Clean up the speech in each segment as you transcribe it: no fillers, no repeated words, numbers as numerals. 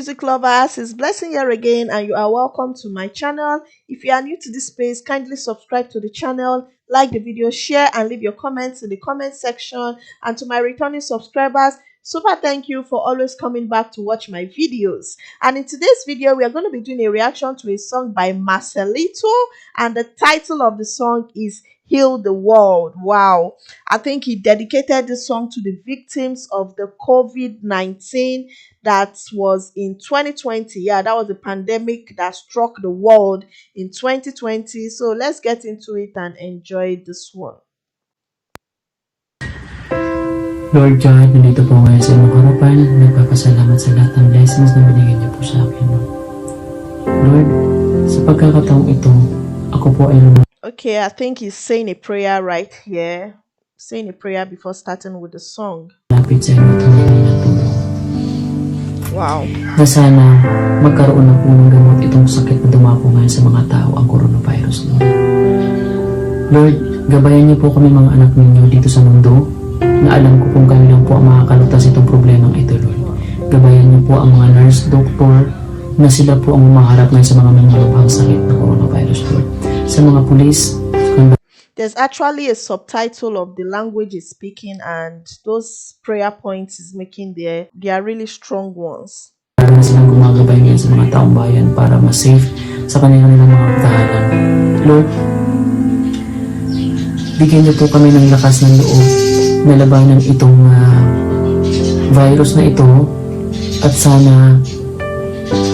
music lovers, it's Blessing here again, and you are welcome to my channel. If you are new to this space, kindly subscribe to the channel, like the video, share, and leave your comments in the comment section. And to my returning subscribers, super thank you for always coming back to watch my videos. And in today's video, we are going to be doing a reaction to a song by Marcelito, and the title of the song is Heal the World. Wow. I think he dedicated this song to the victims of the COVID-19 that was in 2020. Yeah, that was the pandemic that struck the world in 2020. So let's get into it and enjoy this one. Lord God, nandito po ngayon sa inyong harapan, nagpapasalamat sa lahat ng blessings na binigyan niyo po sa akin. Lord, sa pagkakataong ito, ako po ay Okay, I think he's saying a prayer right here. Saying a prayer before starting with the song. lapit sa inyo itong ng tulong. Wow. Na sana magkaroon na po ng gamot itong sakit na dumapo ngayon sa mga tao, ang coronavirus, Lord. Lord, gabayan niyo po kami mga anak ninyo dito sa mundo, na alam ko kung kayo lang po ang makakalutas itong problemang ito, Lord. Gabayan niyo po ang mga nurse, doktor, na sila po ang maharap ngayon sa mga may malubhang sakit ng coronavirus, Lord. Sa mga pulis, there's actually a subtitle of the language he's speaking, and those prayer points he's making there, they are really strong ones. para na silang gumagabay ngayon sa mga taong bayan para ma-safe sa kanilang mga tahanan. Lord, bigyan niyo po kami ng lakas ng loob na labanan itong virus na ito, at sana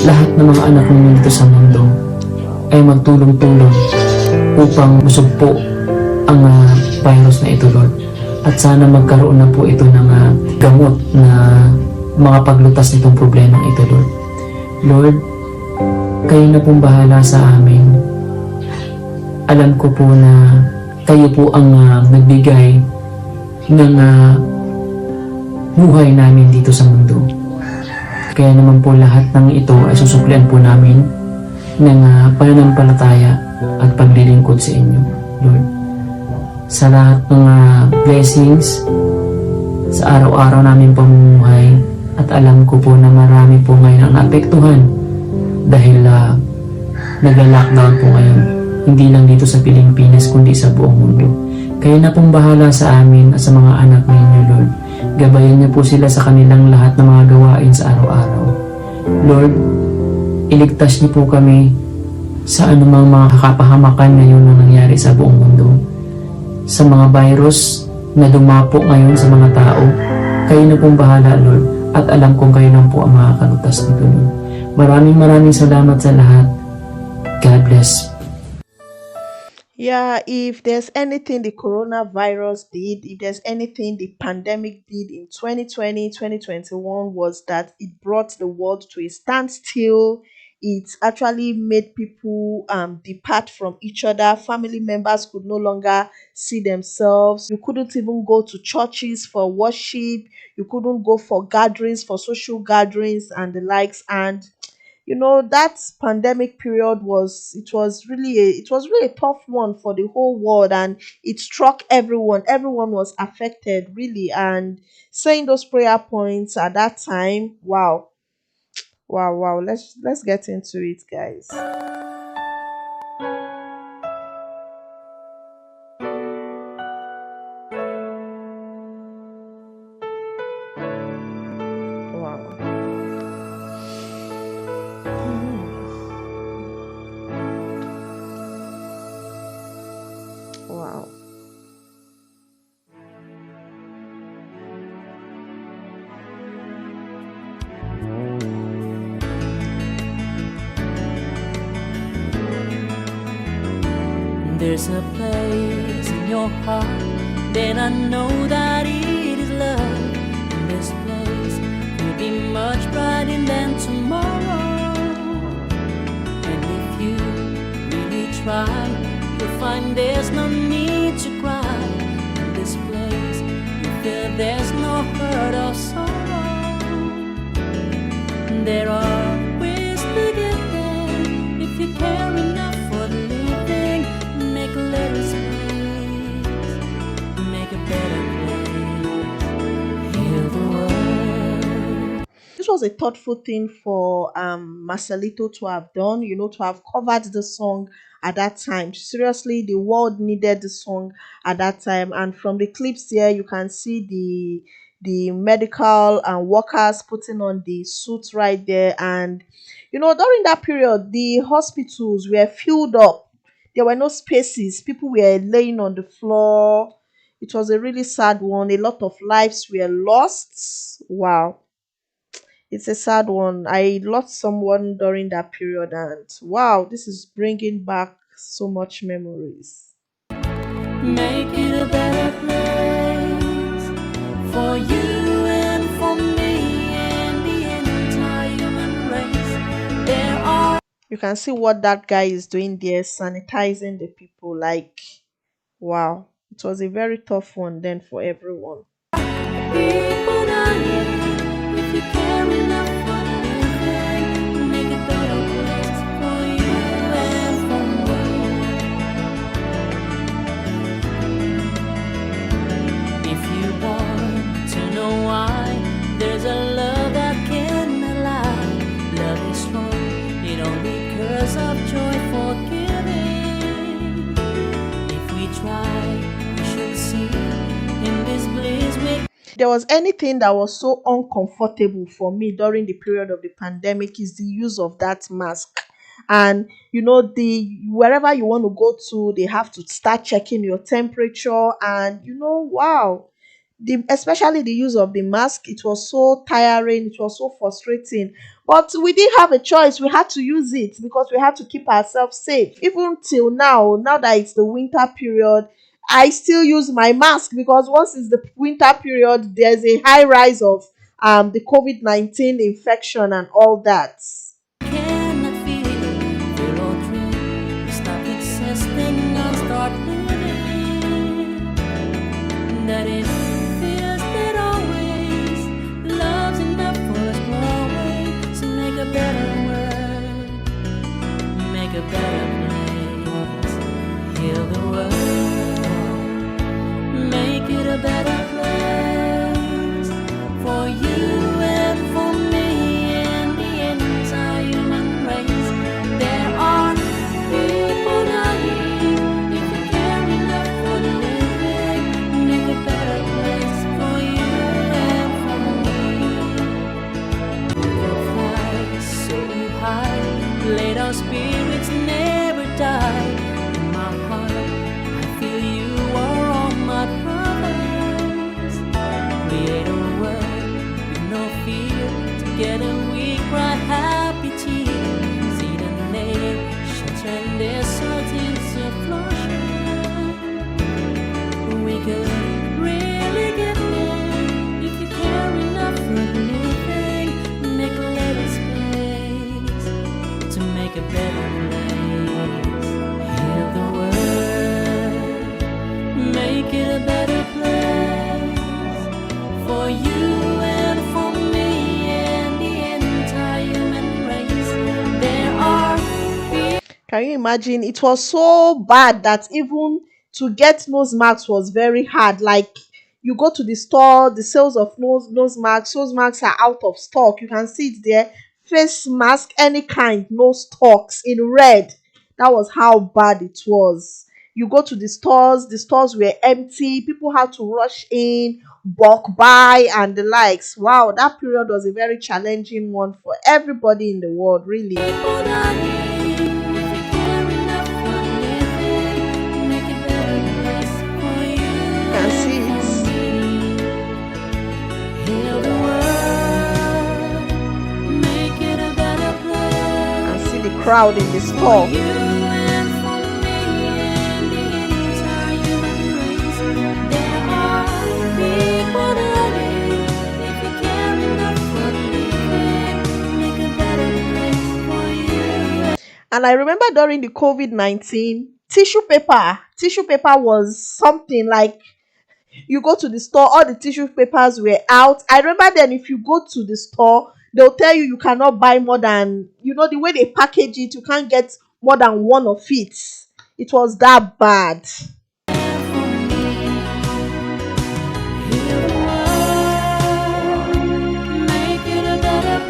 lahat ng mga anak ninyo dito sa mundo ay magtulong-tulong upang masugpo ang virus na ito, Lord. At sana magkaroon na po ito ng gamot na mga paglutas nitong problema ito, Lord. Lord, kayo na pong bahala sa amin. Alam ko po na kayo po ang nagbigay ng buhay namin dito sa mundo. Kaya naman po lahat ng ito ay susuklian po namin ng pananampalataya at paglilingkod sa inyo, Lord. Sa lahat ng blessings sa araw-araw namin pamumuhay, at alam ko po na marami po ngayon ang naapektuhan dahil nag-lockdown po ngayon, hindi lang dito sa Pilipinas kundi sa buong mundo. Kayo na pong bahala sa amin at sa mga anak ninyo, Lord. Gabayan niyo po sila sa kanilang lahat ng mga gawain sa araw-araw. Lord, iligtas niyo po kami sa anumang mga kapahamakan ngayon na nangyari sa buong mundo. Sa mga virus na dumapo ngayon sa mga tao, kayo na pong bahala, Lord, at alam kong kayo lang po ang makakalutas nito, Lord. Maraming salamat sa lahat. God bless. Yeah, if there's anything the coronavirus did, if there's anything the pandemic did in 2020, 2021, was that it brought the world to a standstill. It actually made people depart from each other. Family members could no longer see themselves. You couldn't even go to churches for worship. You couldn't go for gatherings, for social gatherings and the likes. And that pandemic period was really a tough one for the whole world, and it struck everyone was affected, really. And saying those prayer points at that time, wow, wow, wow. Let's get into it, guys. Wow. Wow. There's a place in your heart, then I know that it is love. And this place will be much brighter than tomorrow. And if you really try, you'll find there's no need to cry. In this place, you feel there's no hurt or sorrow. There are ways to get there if you care enough for the living. Make a little space, make a better place. Heal the world. this was a thoughtful thing for Marcelito to have done, to have covered the song at that time. Seriously, the world needed the song at that time. And from the clips here, you can see the medical and workers putting on the suits right there. And during that period, the hospitals were filled up. There were no spaces. People were laying on the floor. It was a really sad one. A lot of lives were lost. Wow, it's a sad one. I lost someone during that period, and wow, this is bringing back so much memories. Make it a better place for you and for me and the entire human race. There are You can see what that guy is doing there, sanitizing the people. Like, wow, it was a very tough one then for everyone. people dying. If you care enough for living, make a better place for you and for me. If you want to know why, there's a love that cannot lie. Love is strong, it only cures of joy forgiving. If we try, we should see in this bliss we There was anything that was so uncomfortable for me during the period of the pandemic is the use of that mask. And the wherever you want to go to, they have to start checking your temperature. And wow, especially the use of the mask, it was so tiring, it was so frustrating, but we didn't have a choice. We had to use it because we had to keep ourselves safe. Even till now that it's the winter period, I still use my mask because once it's the winter period, there's a high rise of the COVID-19 infection and all that. cannot feel, feel or dream. Stop existing and start living. That it feels that always love's enough for us always. So make a better world, make a better place. Heal the world, make it a better place for you and for me and the entire human race. There are people dying. If you care enough for living, make a better place for you and for me. We'll fly so high, let our spirits never die. In my heart, I feel you are all my brothers. Create a world with no fear. Together we cry happy tears. See the nation turn their swords into flourishing. We could really get there if you care enough for living. Make a little space to make a better place. Heal the world, make it a better place for you and for me and the entire human race. There are Can you imagine? It was so bad that even to get nose masks was very hard. Like, you go to the store, the sales of nose masks are out of stock. You can see it there. Face mask, any kind, no stocks in red. That was how bad it was. You go to the stores were empty. People had to rush in, bulk buy, and the likes. Wow, that period was a very challenging one for everybody in the world, really. people dying. If you care enough for living, make a better place for you You can see and it. for me. Heal the world, make it a better place. And see the crowd in the For store. you and for me and the entire human race. There are people dying. If you care enough for living, make a better place for you. And I remember during the COVID-19, tissue paper was something like, you go to the store, all the tissue papers were out. I remember then, if you go to the store, they'll tell you cannot buy more than, the way they package it, you can't get more than one of it. It was that bad. Heal the world, make it a better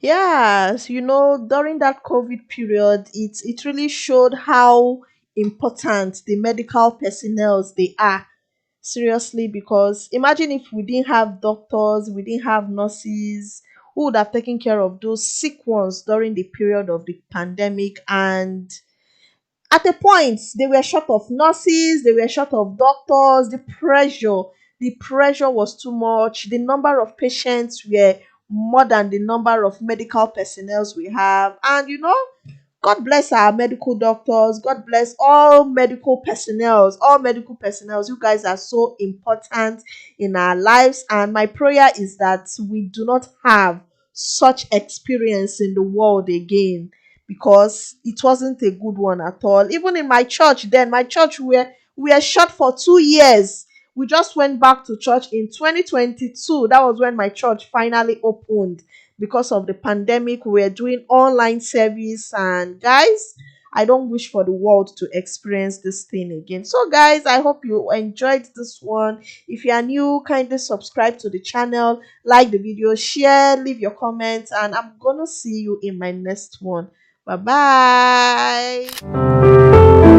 Yes, during that COVID period, it really showed how important the medical personnel they are. Seriously, because imagine if we didn't have doctors, we didn't have nurses, who would have taken care of those sick ones during the period of the pandemic. And at a point, they were short of nurses, they were short of doctors. The pressure was too much. The number of patients were more than the number of medical personnel we have. And God bless our medical doctors. God bless all medical personnel. All medical personnel. You guys are so important in our lives. And my prayer is that we do not have such experience in the world again, because it wasn't a good one at all. Even in my church, then my church we were shut for 2 years. We just went back to church in 2022. That was when my church finally opened. Because of the pandemic, we were doing online service. And guys, I don't wish for the world to experience this thing again. So guys, I hope you enjoyed this one. If you are new, kindly subscribe to the channel, like the video, share, leave your comments, and I'm gonna see you in my next one. Bye bye.